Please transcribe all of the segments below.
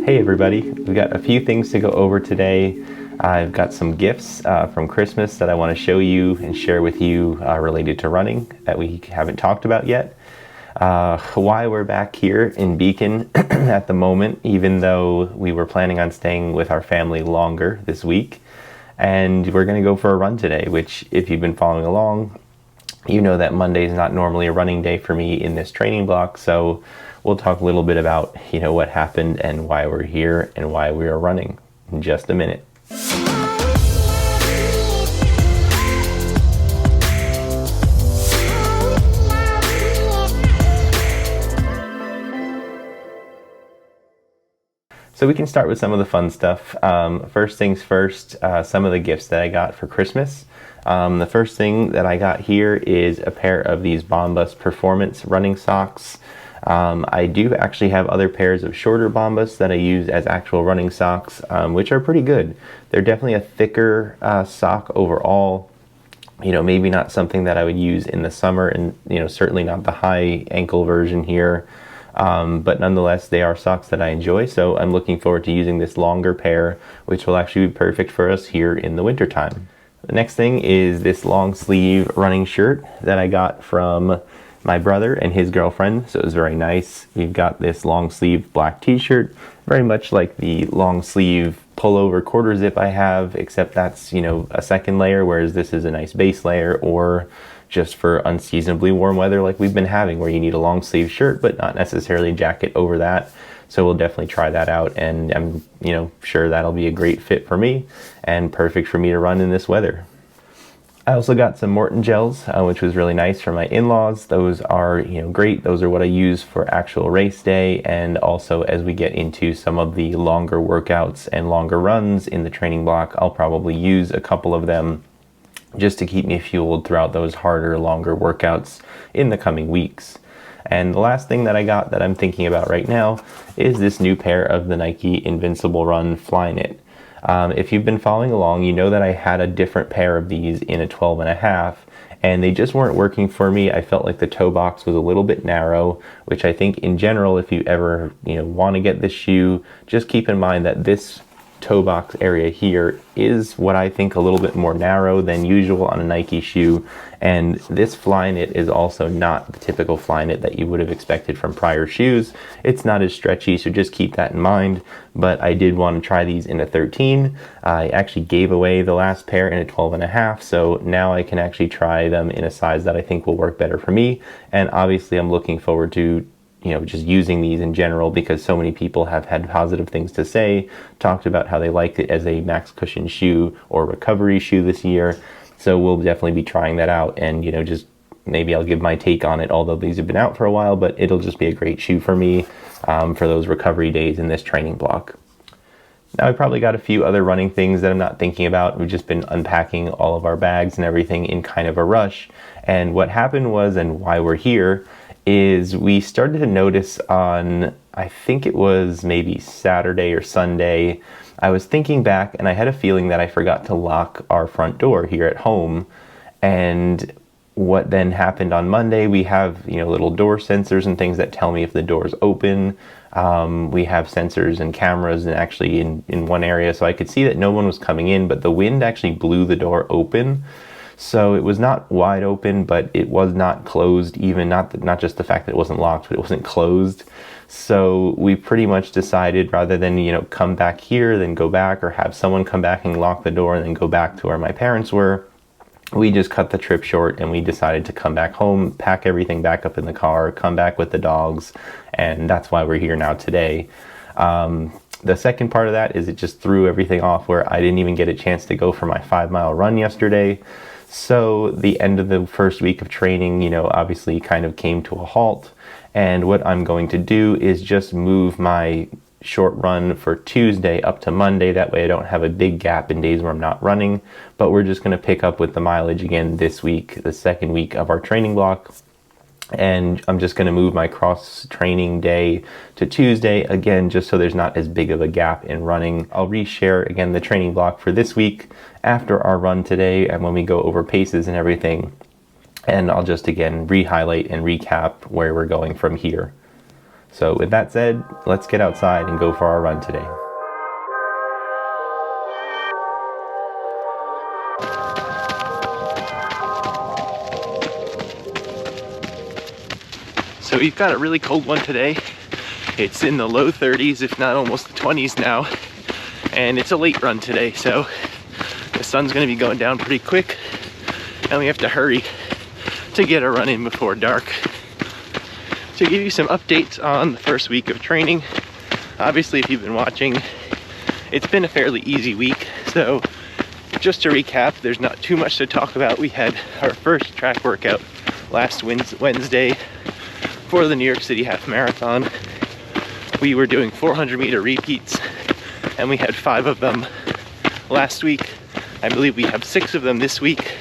Hey everybody, we've got a few things to go over today. I've got some gifts from Christmas that I want to show you and share with you related to running that we haven't talked about yet. Why we're back here in Beacon at the moment, even though we were planning on staying with our family longer this week. And we're going to go for a run today, which if you've been following along, you know that Monday is not normally a running day for me in this training block. So we'll talk a little bit about, what happened and why we're here and why we are running in just a minute. So we can start with some of the fun stuff. First things first, some of the gifts that I got for Christmas. The first thing that I got here is a pair of these Bombas Performance running socks. I do actually have other pairs of shorter Bombas that I use as actual running socks, which are pretty good. They're definitely a thicker sock overall. Maybe not something that I would use in the summer, and certainly not the high ankle version here. But nonetheless, they are socks that I enjoy, so I'm looking forward to using this longer pair, which will actually be perfect for us here in the wintertime. The next thing is this long sleeve running shirt that I got from my brother and his girlfriend, so it was very nice. We've got this long sleeve black t-shirt, very much like the long sleeve pullover quarter zip I have, except that's, a second layer, whereas this is a nice base layer, or just for unseasonably warm weather like we've been having, where you need a long sleeve shirt but not necessarily a jacket over that. So we'll definitely try that out, and I'm sure that'll be a great fit for me and perfect for me to run in this weather. I also got some Morton gels, which was really nice for my in-laws. Those are great. Those are what I use for actual race day, and also as we get into some of the longer workouts and longer runs in the training block, I'll probably use a couple of them just to keep me fueled throughout those harder, longer workouts in the coming weeks. And the last thing that I got that I'm thinking about right now is this new pair of the Nike Invincible Run Flyknit. If you've been following along, you know that I had a different pair of these in a 12.5, and they just weren't working for me. I felt like the toe box was a little bit narrow, which I think in general, if you ever want to get this shoe, just keep in mind that this toe box area here is what I think a little bit more narrow than usual on a Nike shoe, and this Flyknit is also not the typical Flyknit that you would have expected from prior shoes. It's not as stretchy, so just keep that in mind. But I did want to try these in a 13. I actually gave away the last pair in a 12.5, so now I can actually try them in a size that I think will work better for me. And obviously I'm looking forward to just using these in general, because so many people have had positive things to say, talked about how they liked it as a max cushion shoe or recovery shoe this year. So we'll definitely be trying that out, and just maybe I'll give my take on it, although these have been out for a while, but it'll just be a great shoe for me for those recovery days in this training block. Now I probably got a few other running things that I'm not thinking about. We've just been unpacking all of our bags and everything in kind of a rush. And what happened was, and why we're here, is we started to notice on, I think it was maybe Saturday or Sunday, I was thinking back and I had a feeling that I forgot to lock our front door here at home. And what then happened on Monday, we have little door sensors and things that tell me if the door is open. We have sensors and cameras, and actually in one area, so I could see that no one was coming in, but the wind actually blew the door open. So it was not wide open, but it was not closed, even not just the fact that it wasn't locked, but it wasn't closed. So we pretty much decided, rather than come back here, then go back, or have someone come back and lock the door and then go back to where my parents were, we just cut the trip short, and we decided to come back home, pack everything back up in the car, come back with the dogs, and that's why we're here now today. The second part of that is it just threw everything off, where I didn't even get a chance to go for my 5-mile run yesterday. So the end of the first week of training, obviously kind of came to a halt. And what I'm going to do is just move my short run for Tuesday up to Monday. That way I don't have a big gap in days where I'm not running. But we're just going to pick up with the mileage again this week, the second week of our training block. And I'm just going to move my cross training day to Tuesday again, just so there's not as big of a gap in running. I'll reshare again the training block for this week after our run today, and when we go over paces and everything. And I'll just again re-highlight and recap where we're going from here. So with that said, let's get outside and go for our run today. So we've got a really cold one today. It's in the low 30s, if not almost the 20s now. And it's a late run today, so the sun's gonna be going down pretty quick and we have to hurry to get a run in before dark. To give you some updates on the first week of training, obviously if you've been watching, it's been a fairly easy week. So just to recap, there's not too much to talk about. We had our first track workout last Wednesday for the New York City Half Marathon. We were doing 400-meter repeats and we had 5 of them last week. I believe we have 6 of them this week.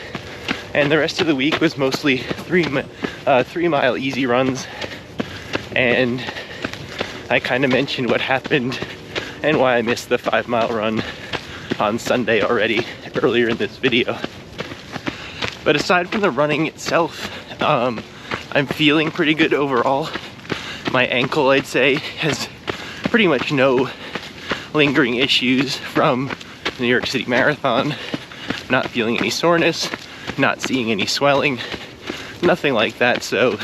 And the rest of the week was mostly 3-mile easy runs. And I kind of mentioned what happened and why I missed the 5-mile run on Sunday already earlier in this video. But aside from the running itself, I'm feeling pretty good overall. My ankle, I'd say, has pretty much no lingering issues from the New York City Marathon. Not feeling any soreness, not seeing any swelling, nothing like that. So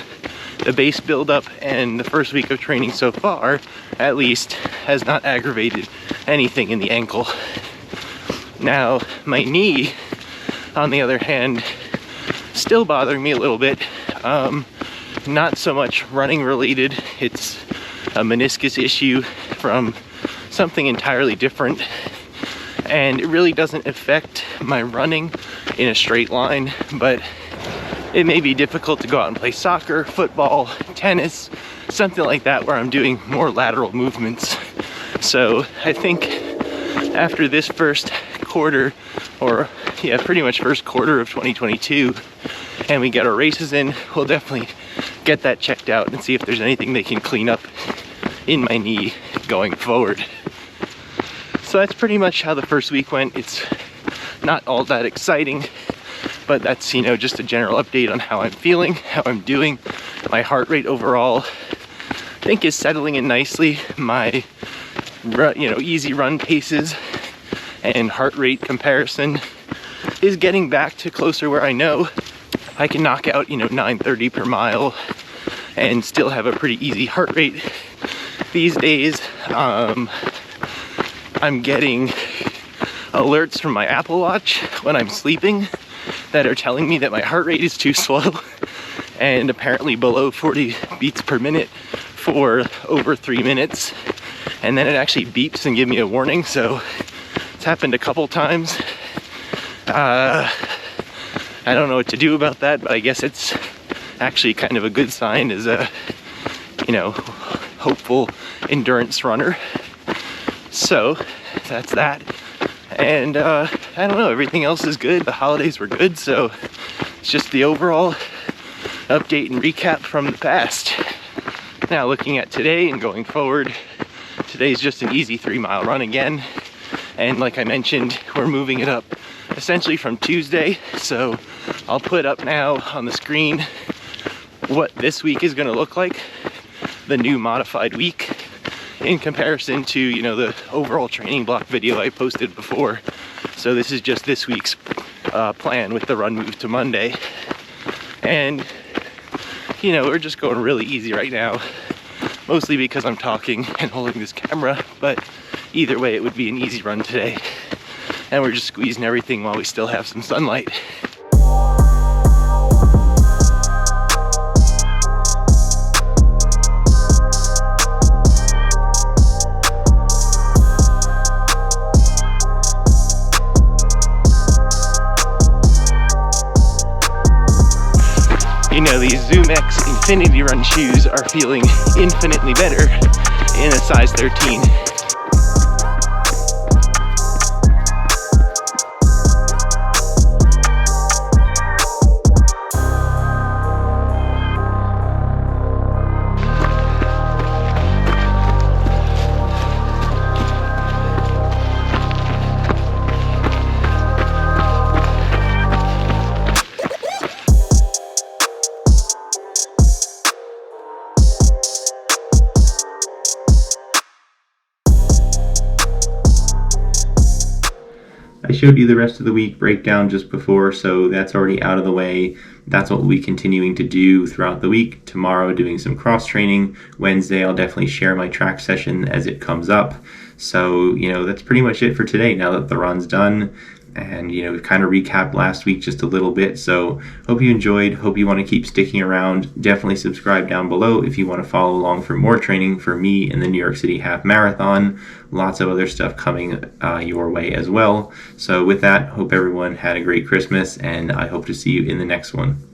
the base buildup and the first week of training so far, at least, has not aggravated anything in the ankle. Now, my knee, on the other hand, still bothering me a little bit. Not so much running related. It's a meniscus issue from something entirely different. And it really doesn't affect my running in a straight line, but it may be difficult to go out and play soccer, football, tennis, something like that where I'm doing more lateral movements. So I think after this first quarter, or yeah, pretty much first quarter of 2022, and we get our races in, we'll definitely get that checked out and see if there's anything they can clean up in my knee going forward. So that's pretty much how the first week went. It's not all that exciting, but that's, you know, just a general update on how I'm feeling, how I'm doing. My heart rate overall, I think, is settling in nicely. My, easy run paces and heart rate comparison is getting back to closer where I know I can knock out, 930 per mile and still have a pretty easy heart rate. These days, I'm getting alerts from my Apple Watch when I'm sleeping that are telling me that my heart rate is too slow and apparently below 40 beats per minute for over 3 minutes. And then it actually beeps and gives me a warning. So it's happened a couple times. I don't know what to do about that, but I guess it's actually kind of a good sign as a, hopeful endurance runner. So that's that. And I don't know, everything else is good. The holidays were good, so it's just the overall update and recap from the past. Now looking at today and going forward, today's just an easy 3-mile run again. And like I mentioned, we're moving it up essentially from Tuesday. So I'll put up now on the screen what this week is gonna look like, the new modified week, in comparison to, the overall training block video I posted before. So this is just this week's plan with the run move to Monday. And, we're just going really easy right now, mostly because I'm talking and holding this camera, but either way, it would be an easy run today. And we're just squeezing everything while we still have some sunlight. These Zoom X Infinity Run shoes are feeling infinitely better in a size 13. I showed you the rest of the week breakdown just before, so that's already out of the way. That's what we'll be continuing to do throughout the week. Tomorrow, doing some cross training. Wednesday, I'll definitely share my track session as it comes up. So, that's pretty much it for today now that the run's done. And, we've kind of recapped last week just a little bit. So, hope you enjoyed. Hope you want to keep sticking around. Definitely subscribe down below if you want to follow along for more training for me in the New York City Half Marathon. Lots of other stuff coming your way as well. So, with that, hope everyone had a great Christmas, and I hope to see you in the next one.